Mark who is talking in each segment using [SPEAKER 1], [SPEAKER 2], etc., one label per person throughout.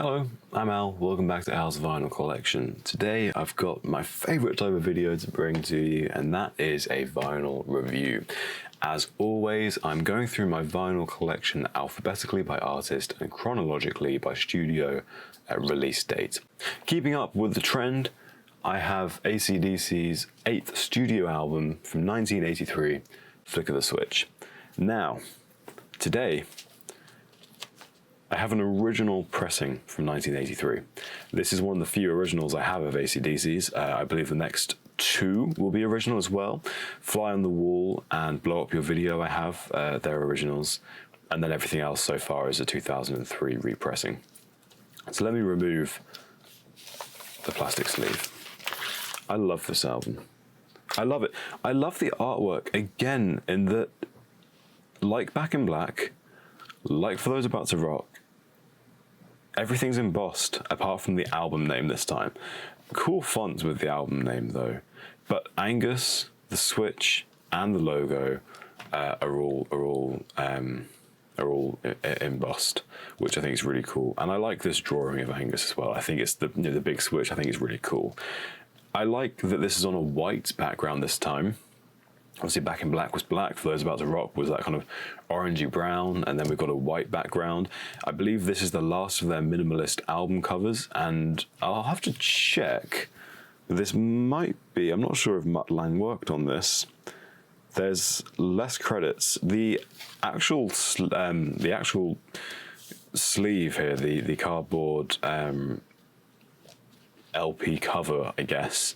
[SPEAKER 1] Hello, I'm Al. Welcome back to Al's Vinyl Collection. Today I've got my favourite type of video to bring to you, and that is a vinyl review. As always, I'm going through my vinyl collection alphabetically by artist and chronologically by studio release date. Keeping up with the trend, I have acdc's 8th studio album from 1983, Flick of the Switch. Now, today, I have an original pressing from 1983. This is one of the few originals I have of acdc's. I believe the next two will be original as well. Fly on the Wall and Blow Up Your Video I have, they're originals. And then everything else so far is a 2003 repressing. So let me remove the plastic sleeve. I love this album. I love it. I love the artwork, again, in that, like Back in Black, like For Those About to Rock, everything's embossed, apart from the album name this time. Cool fonts with the album name though, but Angus, the Switch, and the logo are all embossed, which I think is really cool. And I like this drawing of Angus as well. I think it's the big switch. I think it's really cool. I like that this is on a white background this time. Obviously, Back in Black was black. For Those About to Rock was that kind of orangey brown, and then we've got a white background. I believe this is the last of their minimalist album covers, and I'll have to check. This might be, I'm not sure if Mutt Lange worked on this. There's less credits. The actual sleeve here, the cardboard LP cover, I guess,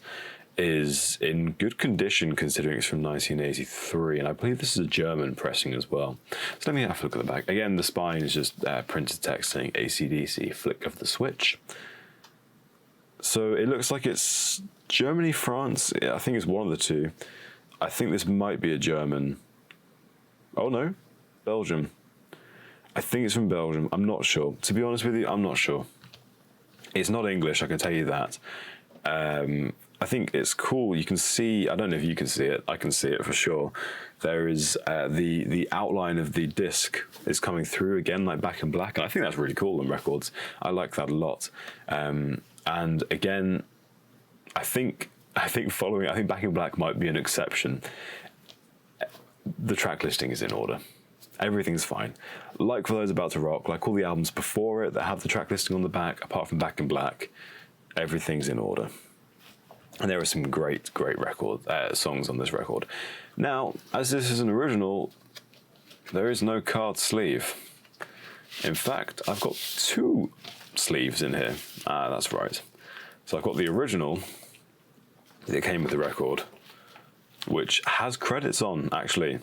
[SPEAKER 1] is in good condition considering it's from 1983, and I believe this is a German pressing as well. So let me have a look at the back. Again, the spine is just printed text saying acdc, Flick of the Switch. So it looks like it's Germany, France. I think it's one of the two. I think this might be a German. Oh no, Belgium. I think it's from Belgium. I'm not sure. To be honest with you, I'm not sure. It's not English, I can tell you that. I think it's cool. You can see, I don't know if you can see it, I can see it for sure. There is the outline of the disc is coming through again, like Back in Black, and I think that's really cool on records. I like that a lot. And again, I think Back in Black might be an exception. The track listing is in order. Everything's fine. Like For Those About to Rock, like all the albums before it that have the track listing on the back, apart from Back in Black, everything's in order. And there are some great songs on this record. Now, as this is an original, there is no card sleeve. In fact, I've got two sleeves in here. That's right. So I've got the original that came with the record, which has credits on, actually.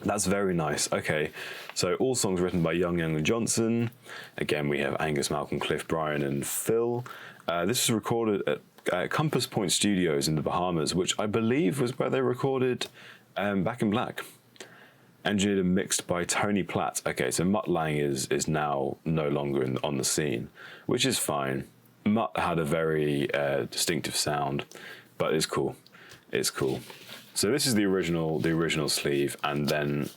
[SPEAKER 1] That's very nice. Okay, so all songs written by Young and Johnson. Again, we have Angus, Malcolm, Cliff, Brian, and Phil. This was recorded at Compass Point Studios in the Bahamas, which I believe was where they recorded Back in Black. Engineered and mixed by Tony Platt. Okay, so Mutt Lange is now no longer on the scene, which is fine. Mutt had a very distinctive sound, but it's cool. It's cool. So this is the original sleeve, and then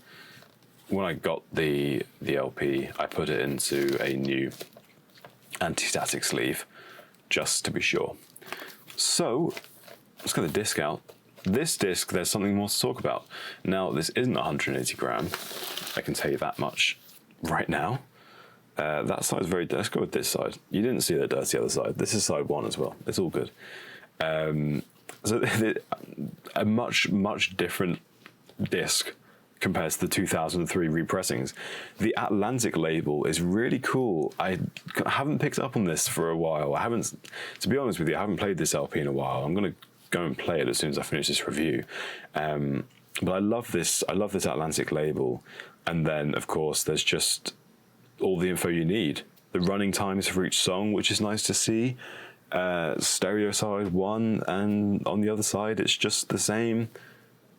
[SPEAKER 1] when I got the LP, I put it into a new anti-static sleeve, just to be sure. So let's get the disc out. This disc, there's something more to talk about. Now, this isn't 180 gram. I can tell you that much right now. That side's very dirty. Let's go with this side. You didn't see the dirty other side. This is side one as well. It's all good. So a much different disc compared to the 2003 repressings. The Atlantic label is really cool. I haven't picked up on this for a while. To be honest with you, I haven't played this LP in a while. I'm going to go and play it as soon as I finish this review. But I love this Atlantic label. And then, of course, there's just all the info you need. The running times for each song, which is nice to see. Stereo side one, and on the other side, it's just the same,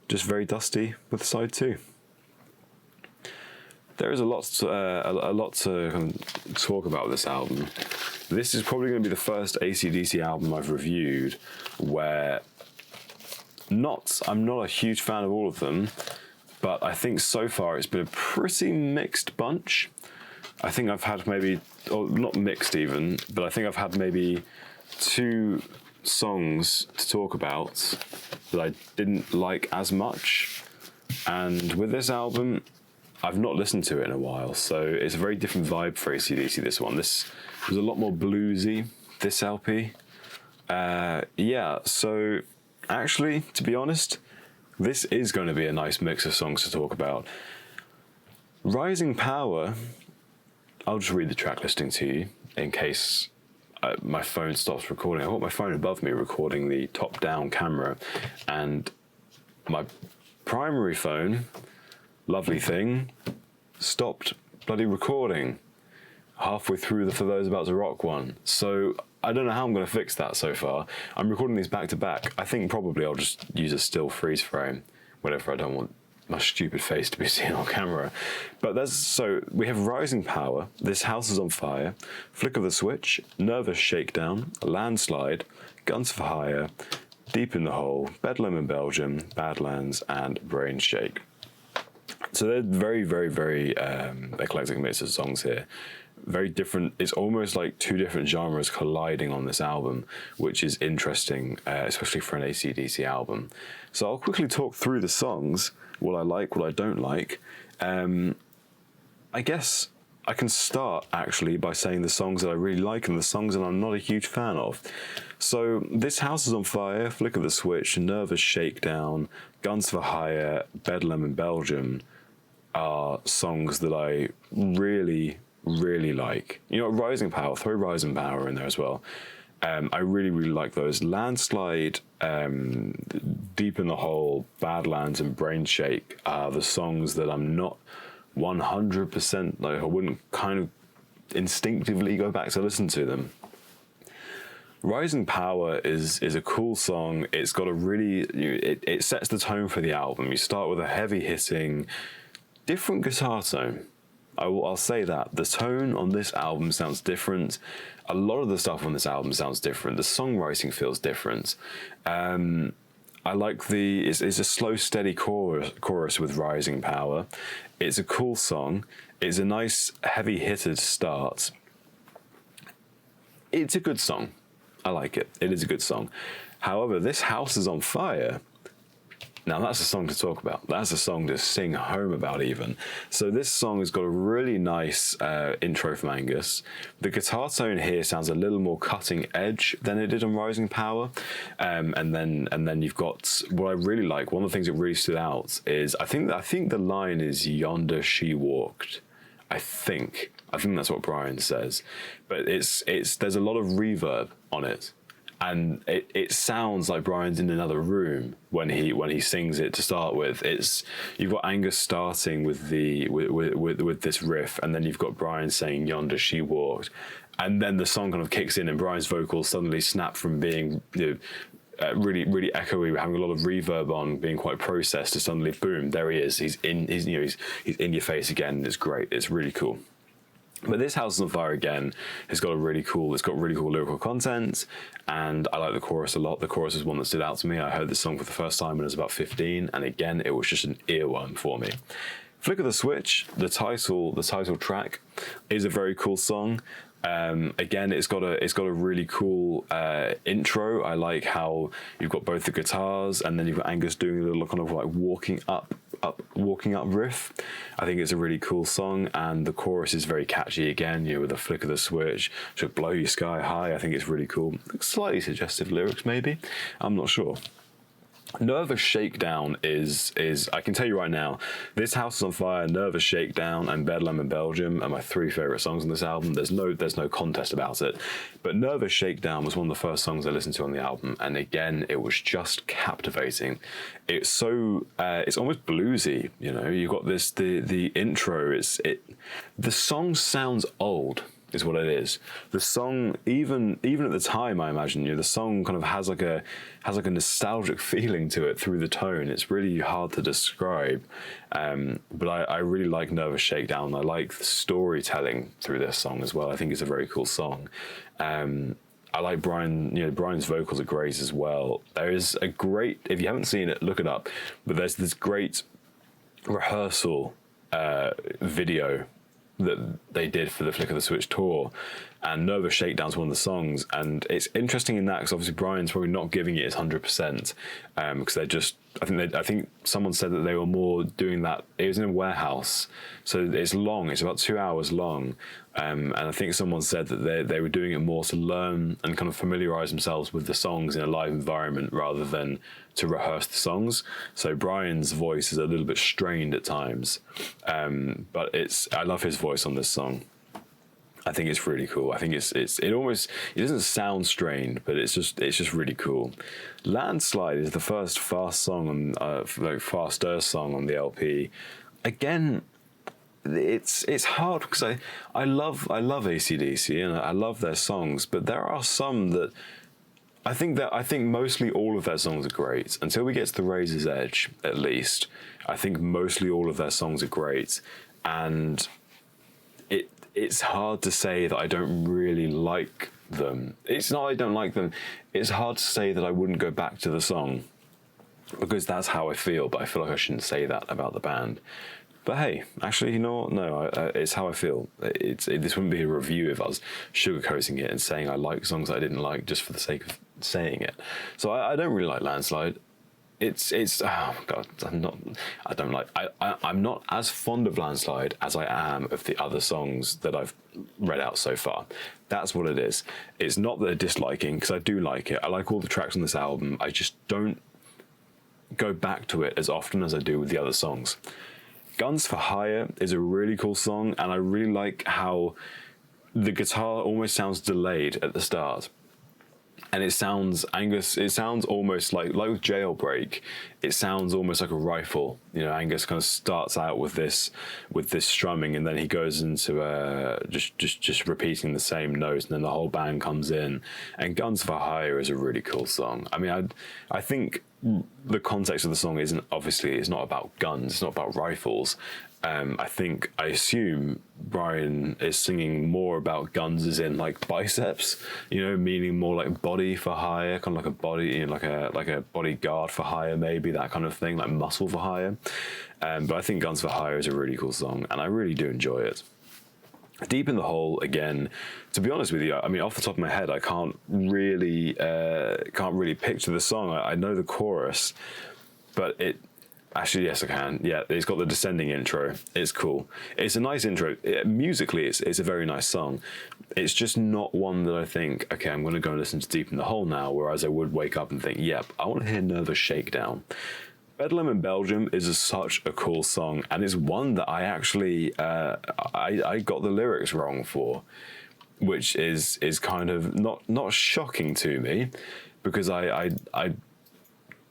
[SPEAKER 1] just very dusty with side two. There is a lot to kind of talk about this album. This is probably going to be the first acdc album I've reviewed where I'm not a huge fan of all of them, but I think so far it's been a pretty mixed bunch. I think I've had maybe, or not mixed even, but I think I've had maybe 2 songs to talk about that I didn't like as much. And with this album, I've not listened to it in a while, so it's a very different vibe for acdc, this one. This was a lot more bluesy, this LP. Yeah, so actually, to be honest, this is going to be a nice mix of songs to talk about. Rising Power, I'll just read the track listing to you in case my phone stops recording. I've got my phone above me recording the top-down camera, and my primary phone, lovely thing, stopped bloody recording halfway through the For Those About to Rock one. So I don't know how I'm going to fix that so far. I'm recording these back to back. I think probably I'll just use a still freeze frame whenever I don't want my stupid face to be seen on camera. But so we have Rising Power, This House is on Fire, Flick of the Switch, Nervous Shakedown, Landslide, Guns for Hire, Deep in the Hole, Bedlam in Belgium, Badlands, and Brain Shake. So they're very, very, very eclectic mix of songs here. Very different. It's almost like 2 different genres colliding on this album, which is interesting, especially for an acdc album. So I'll quickly talk through the songs, what I like, what I don't like. I guess I can start actually by saying the songs that I really like and the songs that I'm not a huge fan of. So This House is on Fire, Flick of the Switch, Nervous Shakedown, Guns for Hire, Bedlam in Belgium are songs that I really, really like. You know, Rising Power, throw Rising Power in there as well. I really, really like those. Landslide, Deep in the Hole, Badlands, and Brain Shake are the songs that I'm not 100%, like I wouldn't kind of instinctively go back to listen to them. Rising Power is a cool song. It's got a really, it sets the tone for the album. You start with a heavy hitting, different guitar tone. I'll say that. The tone on this album sounds different. A lot of the stuff on this album sounds different. The songwriting feels different. I like it's a slow, steady chorus with Rising Power. It's a cool song. It's a nice, heavy hitter to start. It's a good song. I like it. It is a good song. However, This House is on Fire. Now that's a song to talk about. That's a song to sing home about even. So this song has got a really nice intro from Angus. The guitar tone here sounds a little more cutting edge than it did on Rising Power. And then you've got what I really like. One of the things that really stood out is I think the line is "Yonder she walked." I think that's what Brian says. But it's there's a lot of reverb on it. And it sounds like Brian's in another room when he sings it to start with. You've got Angus starting with this riff, and then you've got Brian saying "Yonder she walked," and then the song kind of kicks in, and Brian's vocals suddenly snap from being really, really echoey, having a lot of reverb on, being quite processed, to suddenly boom, there he is. He's in your face again. It's great. It's really cool. But This House is on Fire again it's got really cool lyrical content, and I like the chorus a lot. The chorus is one that stood out to me. I heard this song for the first time when I was about 15, and again, it was just an earworm for me. Flick of the Switch, the title track, is a very cool song. Again, it's got a really cool intro. I like how you've got both the guitars, and then you've got Angus doing a little kind of like walking up riff. I think it's a really cool song, and the chorus is very catchy again, with a flick of the switch, should blow you sky high. I think it's really cool. Slightly suggestive lyrics, maybe. I'm not sure. Nervous Shakedown is I can tell you right now, This House is on Fire, Nervous Shakedown, and Bedlam in Belgium are my 3 favourite songs on this album. There's no contest about it. But Nervous Shakedown was one of the first songs I listened to on the album, and again, it was just captivating. It's so it's almost bluesy, You've got the intro. The song sounds old, is what it is. The song, even at the time, I imagine, the song kind of has like a nostalgic feeling to it through the tone. It's really hard to describe, but I really like Nervous Shakedown. I like the storytelling through this song as well. I think it's a very cool song. I like Brian, Brian's vocals are great as well. There is a great, if you haven't seen it, look it up, but there's this great rehearsal video that they did for the Flick of the Switch tour, and Nervous Shakedown's one of the songs. And it's interesting in that because obviously Brian's probably not giving it his 100%, because they're just, I think someone said that they were more doing that. It was in a warehouse, so it's long. It's about 2 hours long, and I think someone said that they were doing it more to learn and kind of familiarize themselves with the songs in a live environment rather than to rehearse the songs. So Brian's voice is a little bit strained at times, but I love his voice on this song. I think it's really cool. I think it doesn't sound strained, but it's just really cool. Landslide is the first fast song on faster song on the LP. Again, it's hard because I love acdc and I love their songs, but there are some that I think mostly all of their songs are great. Until we get to the Razor's Edge, at least, I think mostly all of their songs are great, and it's hard to say that I don't really like them. It's not I don't like them. It's hard to say that I wouldn't go back to the song, because that's how I feel, but I feel like I shouldn't say that about the band. But hey, actually, you know what? No, it's how I feel. This wouldn't be a review if I was sugarcoating it and saying I like songs that I didn't like just for the sake of saying it. So I don't really like Landslide. It's oh my god, I'm not as fond of Landslide as I am of the other songs that I've read out so far. That's what it is. It's not that I'm disliking, because I do like it. I like all the tracks on this album. I just don't go back to it as often as I do with the other songs. Guns for Hire is a really cool song, and I really like how the guitar almost sounds delayed at the start. And it sounds, Angus, it sounds almost like with Jailbreak, it sounds almost like a rifle. You know, Angus kind of starts out with this strumming, and then he goes into just repeating the same notes, and then the whole band comes in. And Guns for Hire is a really cool song. I mean, I think the context of the song isn't, obviously, it's not about guns, it's not about rifles. I assume Brian is singing more about guns as in like biceps, you know, meaning more like body for hire, kind of like a body, you know, like a bodyguard for hire, maybe that kind of thing, like muscle for hire. But I think Guns for Hire is a really cool song, and I really do enjoy it. Deep in the Hole, again, to be honest with you, I mean, off the top of my head, I can't really picture the song. I know the chorus, but actually, yes, I can. Yeah, it's got the descending intro. It's cool. It's a nice intro. Musically, it's a very nice song. It's just not one that I think, okay, I'm going to go and listen to Deep in the Hole now, whereas I would wake up and think, yep, I want to hear Nervous Shakedown. Bedlam in Belgium is such a cool song, and it's one that I actually, I got the lyrics wrong for, which is kind of not shocking to me, because I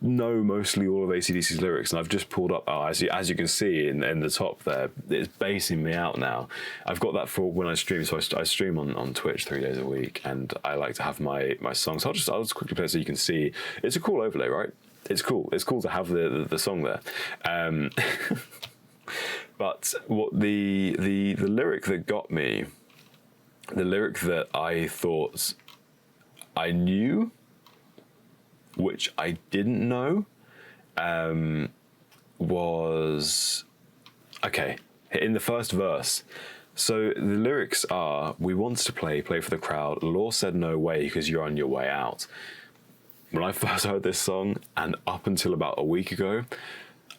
[SPEAKER 1] know mostly all of AC/DC's lyrics, and I've just pulled up, as you can see in the top there, it's basing me out now. I've got that for when I stream, so I stream on Twitch 3 days a week, and I like to have my songs. So I'll just quickly play it so you can see. It's a cool overlay, right? It's cool. It's cool to have the song there. But what the lyric that got me, the lyric that I thought I knew, which I didn't know, was, okay, in the first verse. So the lyrics are, we want to play for the crowd. Law said no way because you're on your way out. When I first heard this song, and up until about a week ago,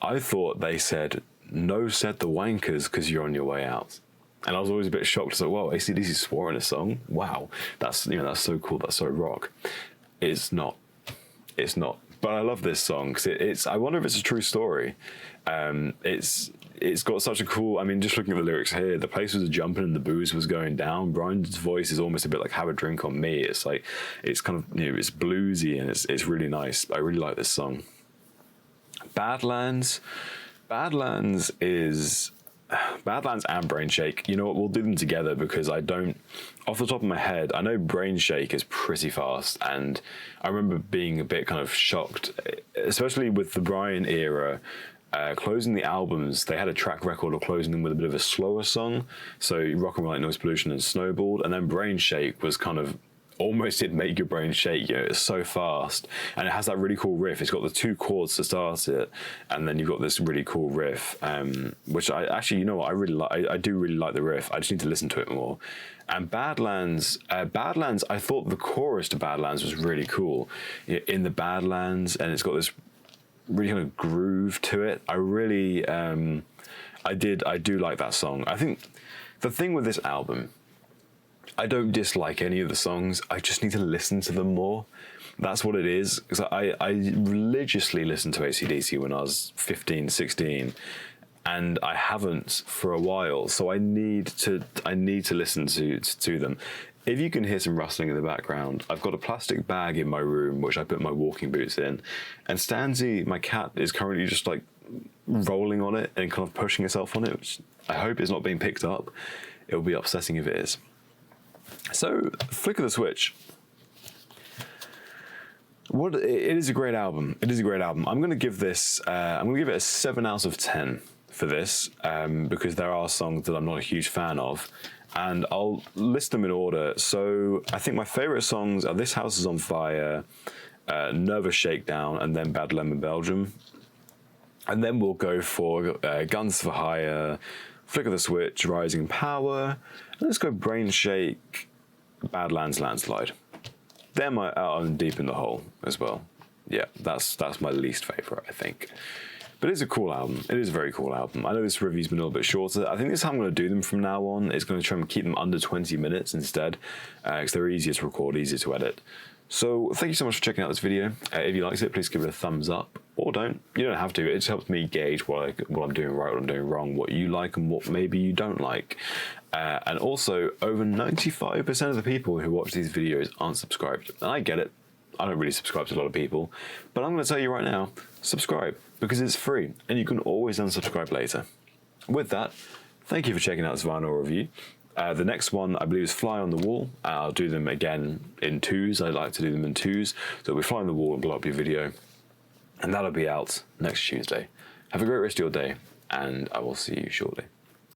[SPEAKER 1] I thought they said, no said the wankers because you're on your way out. And I was always a bit shocked. So, whoa, AC/DC swore in a song? Wow, that's so cool, that's so rock. It's not. But I love this song because I wonder if it's a true story. It's got such a cool, I mean, just looking at the lyrics here, the place was jumping and the booze was going down. Brian's voice is almost a bit like Have a Drink on Me. It's like, it's kind of, you know, it's bluesy, and it's really nice. I really like this song. Badlands and Brain Shake, you know what, we'll do them together, because I don't, off the top of my head, I know Brain Shake is pretty fast, and I remember being a bit kind of shocked, especially with the Brian era, closing the albums, they had a track record of closing them with a bit of a slower song, so Rock and Roll Like Noise Pollution and Snowballed, and then Brain Shake was kind of almost did make your brain shake. You know, it's so fast, and it has that really cool riff. It's got the 2 chords to start it, and then you've got this really cool riff, which I actually, you know what, I really like. I do really like the riff. I just need to listen to it more. And Badlands, I thought the chorus to Badlands was really cool. In the Badlands, and it's got this really kind of groove to it. I really, I do like that song. I think the thing with this album, I don't dislike any of the songs. I just need to listen to them more. That's what it is. Because I religiously listened to acdc when I was 15, 16, and I haven't for a while. So I need to listen to them. If you can hear some rustling in the background, I've got a plastic bag in my room which I put my walking boots in, and Stanzy, my cat, is currently just like rolling on it and kind of pushing herself on it, which I hope is not being picked up. It will be upsetting if it is. So, flick of the switch. It is a great album. It is a great album. I'm going to give this. I'm going to give it a 7 out of 10 for this, because there are songs that I'm not a huge fan of, and I'll list them in order. So, I think my favorite songs are "This House Is on Fire," "Nervous Shakedown," and then "Bad Lemon Belgium." And then we'll go for "Guns for Hire," "Flick of the Switch," "Rising Power," and let's go "Brain Shake," "Badlands," "Landslide." They're my out and deep in the hole as well. Yeah, that's my least favorite, I think. But it's a cool album. It is a very cool album. I know this review's been a little bit shorter. I think this is how I'm going to do them from now on. It's going to try and keep them under 20 minutes instead, because they're easier to record, easier to edit. So thank you so much for checking out this video. If you liked it, please give it a thumbs up, or don't. You don't have to. It just helps me gauge what I'm doing right, what I'm doing wrong, what you like, and what maybe you don't like. And also, over 95% of the people who watch these videos aren't subscribed. And I get it. I don't really subscribe to a lot of people. But I'm going to tell you right now, subscribe, because it's free, and you can always unsubscribe later. With that, thank you for checking out this vinyl review. The next one, I believe, is "Fly on the Wall." I'll do them again in 2s. I like to do them in 2s. So we fly on the wall and blow up your video. And that'll be out next Tuesday. Have a great rest of your day, and I will see you shortly.